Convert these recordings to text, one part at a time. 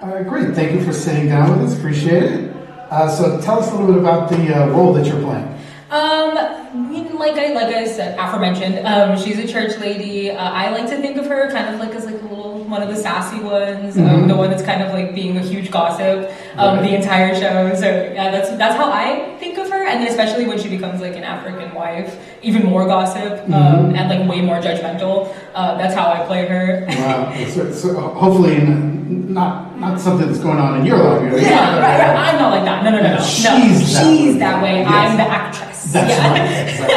Great, thank you for sitting down with us, appreciate it. So tell us a little bit about the role that you're playing. Like I said, aforementioned, she's a church lady. I like to think of her kind of like as like a little one of the sassy ones, the one that's kind of like being a huge gossip the entire show. So yeah, that's how I think of her. And then especially when she becomes like an African wife, even more gossip and like way more judgmental. That's how I play her. Wow. So hopefully not something that's going on in your life. Yeah, right. I'm not like that. No. She's that way. Yes. I'm the actress. That's right. Exactly.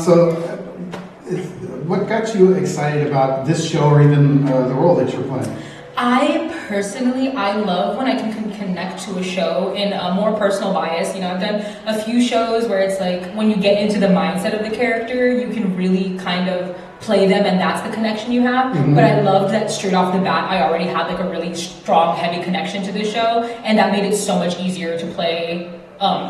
So, what got you excited about this show or even the role that you're playing? I love when I can connect to a show in a more personal bias. You know, I've done a few shows where it's like when you get into the mindset of the character, you can really kind of play them and that's the connection you have. But I loved that straight off the bat, I already had like a really strong, heavy connection to this show, and that made it so much easier to play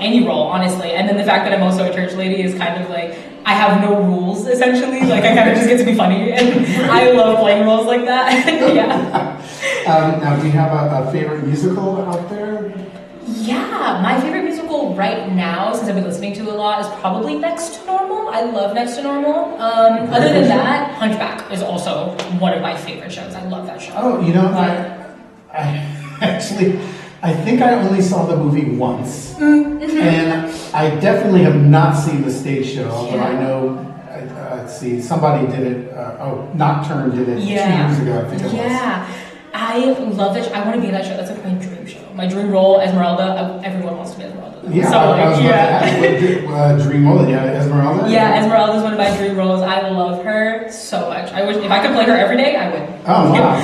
any role, honestly. And then the fact that I'm also a church lady is kind of like, I have no rules, essentially. Like, I kind of just get to be funny, and I love playing roles like that. Yeah. Now, do you have a favorite musical out there? Yeah, my favorite musical right now, since I've been listening to a lot, is probably Next to Normal. I love Next to Normal. Other than that, Hunchback is also one of my favorite shows. I love that show. Oh, you know, I think I only saw the movie once, and I definitely have not seen the stage show, although I know, let's see, somebody did it, Nocturne did it 2 years ago, I think it was. Yeah, I love that show. I want to be in that show. That's like my dream show. My dream role, Esmeralda. Everyone wants to be Esmeralda. Yeah, so, I was about to ask, dream role, Esmeralda? Yeah, Esmeralda is one of my dream roles. I love her so much. I wish, if I could play her every day, I would. Oh, wow.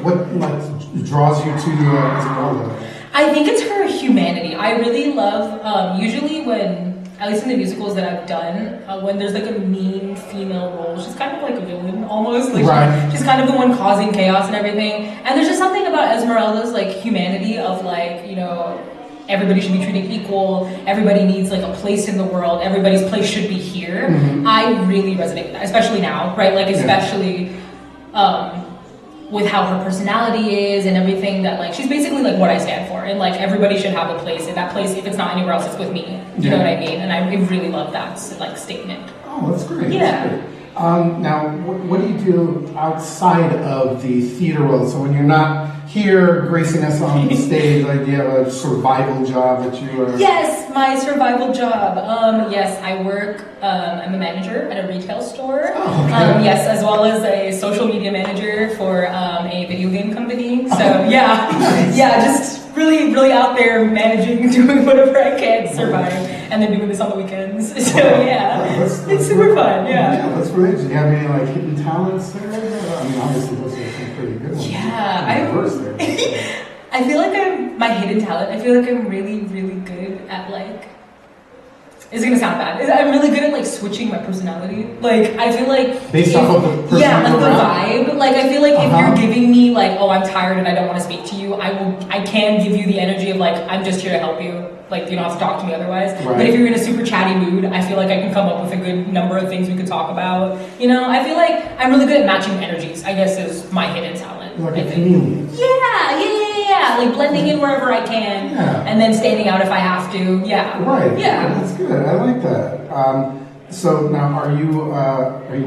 What draws you to Esmeralda? I think it's her humanity. I really love, usually when, at least in the musicals that I've done, when there's like a mean female role, she's kind of like a villain almost. Like she's kind of the one causing chaos and everything. And there's just something about Esmeralda's like humanity of like, you know, everybody should be treated equal, everybody needs like a place in the world, everybody's place should be here. I really resonate with that, especially now, right? Like especially with how her personality is and everything, that like she's basically like what I stand for, and like everybody should have a place, and that place, if it's not anywhere else, it's with me. You know what I mean? And I really love that like statement. Oh, that's great. Yeah. That's great. Now, what do you do outside of the theater world? So when you're not here gracing us on the stage, like do you have a survival job that you are... Yes, my survival job. Yes, I work, I'm a manager at a retail store. Oh, okay. Yes, as well as a social media manager for a video game company. So yeah, just really, really out there managing, doing whatever I can to survive, and then doing this on the weekends. So it's super fun. Yeah, that's great. Do you have any like hidden talents there? I mean, obviously those are some pretty good ones. I feel like my hidden talent, I feel like I'm really, really good at like, it's gonna sound bad, I'm really good at like switching my personality. Like, I feel like... Based off of the person like the vibe. Like, I feel like if you're giving me like, oh, I'm tired and I don't want to speak to you, I can give you the energy of like, I'm just here to help you. Like, you don't have to talk to me otherwise. Right. But if you're in a super chatty mood, I feel like I can come up with a good number of things we could talk about. You know, I feel like I'm really good at matching energies, I guess is my hidden talent. Like a chameleon. Yeah, like blending in wherever I can, and then standing out if I have to. Yeah. Right. Yeah, that's good. I like that. So now, are you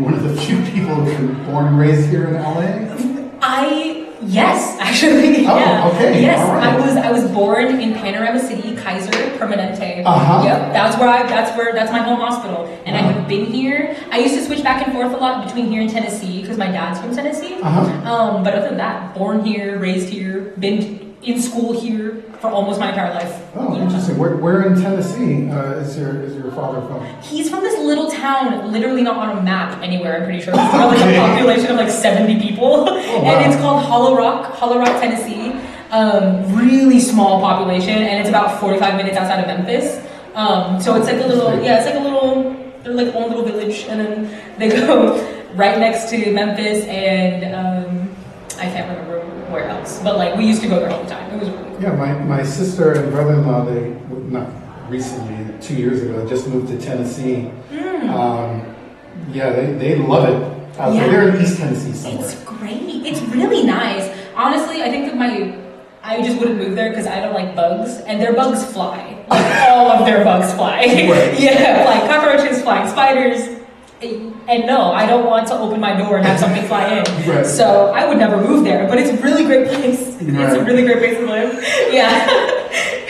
one of the few people who've been born and raised here in LA? Yes, actually. Oh, okay. Yes, all right. I was born in Panorama City, Kaiser Permanente. Yep, that's my home hospital, and I have been here. I used to switch back and forth a lot between here and Tennessee because my dad's from Tennessee. But other than that, born here, raised here, been in school here for almost my entire life. Oh, interesting. Where in Tennessee is your father from? He's from this little town, literally not on a map anywhere, I'm pretty sure. It's got like a population of like 70 people. And it's called Hollow Rock, Tennessee. Really small population, and it's about 45 minutes outside of Memphis. So it's like a little, they're like own little village, and then they go right next to Memphis, and I can't remember where else, but like we used to go there all the time. It was really cool. Yeah, my sister and brother-in-law, they not recently, 2 years ago, just moved to Tennessee. They love it out there. They're in East Tennessee somewhere. It's great. It's really nice. Honestly, I think that I just wouldn't move there because I don't like bugs, and their bugs fly. Like, all of their bugs fly. Right. Yeah, like cockroaches, flying spiders. And no, I don't want to open my door and have something fly in. Right. So I would never move there, but it's a really great place. Right. It's a really great place to live. Yeah.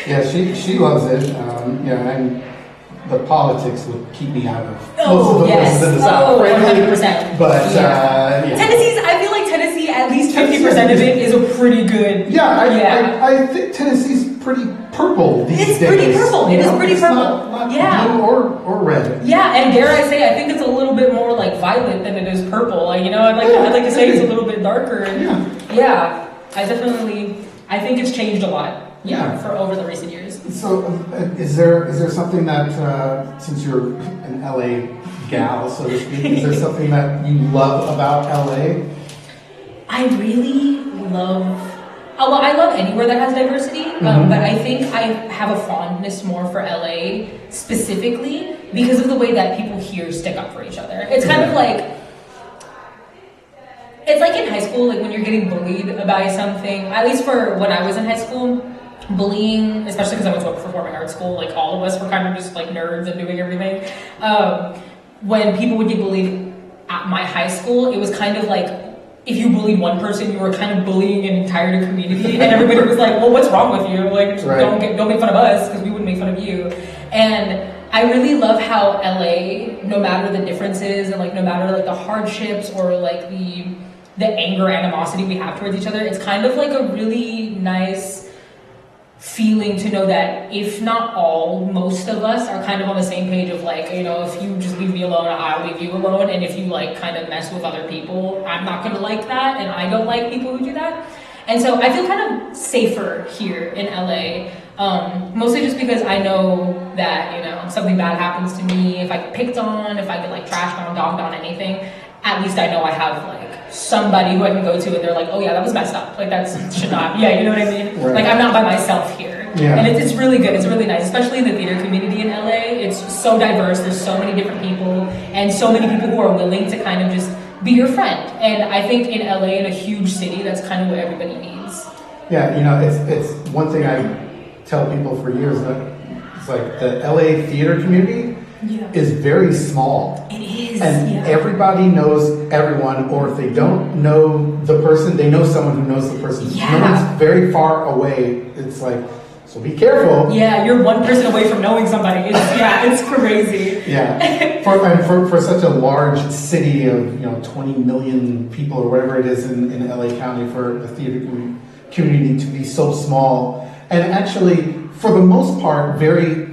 Yeah, she loves it. And the politics would keep me out of Oh, most of the yes. places in the South, frankly. 100%. But, yeah. I feel like Tennessee, at least 50% of it is a pretty good. Yeah, I think Tennessee's pretty purple these days. It's pretty purple. It is pretty purple. Not blue or red. Yeah, and dare I say, I think it's a little bit more like violet than it is purple. Like, I'd like to say it's a little bit darker. And yeah, I think it's changed a lot. Yeah, for over the recent years. So, is there something that, since you're an LA gal, so to speak, is there something that you love about LA? I really love. Well, I love anywhere that has diversity, but I think I have a fondness more for LA specifically because of the way that people here stick up for each other. It's kind of like. It's like in high school, like when you're getting bullied about something, at least for when I was in high school, bullying, especially because I went to a performing arts school, like all of us were kind of just like nerds and doing everything. When people would get bullied at my high school, it was kind of like if you bullied one person, you were kind of bullying an entire community, and everybody was like, "Well, what's wrong with you? Like, don't make fun of us because we wouldn't make fun of you." And I really love how LA, no matter the differences and like no matter like the hardships or like the anger, animosity we have towards each other, it's kind of like a really nice feeling to know that if not all, most of us are kind of on the same page of like, if you just leave me alone, I'll leave you alone, and if you like kind of mess with other people, I'm not gonna like that, and I don't like people who do that. And so I feel kind of safer here in LA, mostly just because I know that, something bad happens to me, if I get picked on, if I get like trashed on, dogged on, anything, at least I know I have like somebody who I can go to and they're like, oh yeah, that was messed up. Like should not, you know what I mean? Right. Like I'm not by myself here. Yeah. And it's really good. It's really nice, especially in the theater community in LA. It's so diverse. There's so many different people and so many people who are willing to kind of just be your friend. And I think in LA, in a huge city, that's kind of what everybody needs. Yeah, it's one thing I tell people for years that it's like the LA theater community is very small. It is. And everybody knows everyone, or if they don't know the person, they know someone who knows the person. Yeah. No one's very far away. It's like, so be careful. Yeah, you're one person away from knowing somebody. It's crazy. Yeah. For such a large city of 20 million people or whatever it is in LA County, for the theater community to be so small, and actually for the most part very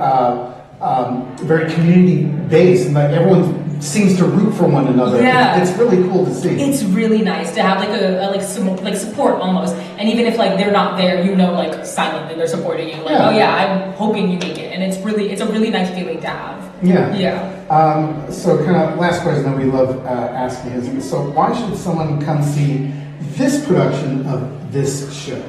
community based, and like everyone seems to root for one another. Yeah. It's really cool to see. It's really nice to have like support almost, and even if like they're not there, like silently they're supporting you. Like, oh yeah, I'm hoping you make it, and it's a really nice feeling to have. Yeah. Yeah. So kind of last question that we love asking is, so why should someone come see this production of this show?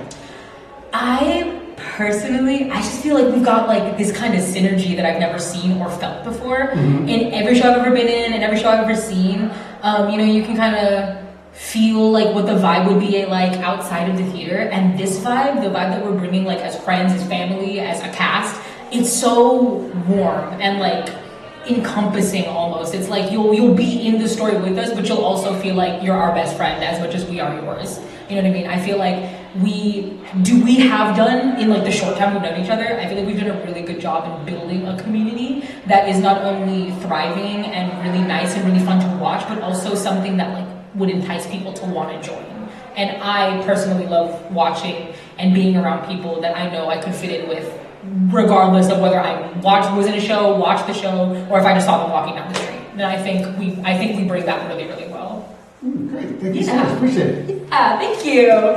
Personally, I just feel like we've got like this kind of synergy that I've never seen or felt before in every show I've ever been in and every show I've ever seen. You can kind of feel like what the vibe would be like outside of the theater, and this vibe, the vibe that we're bringing like as friends, as family, as a cast, it's so warm and like encompassing almost. It's like you'll be in the story with us, but you'll also feel like you're our best friend as much as we are yours. You know what I mean? I feel like we have done in like the short time we've known each other, I feel like we've done a really good job in building a community that is not only thriving and really nice and really fun to watch, but also something that like would entice people to want to join. And I personally love watching and being around people that I know I could fit in with, regardless of whether I was in a show, watched the show, or if I just saw them walking down the street. And I think we bring that really, really well. Great, thank you so much. Appreciate it. Thank you.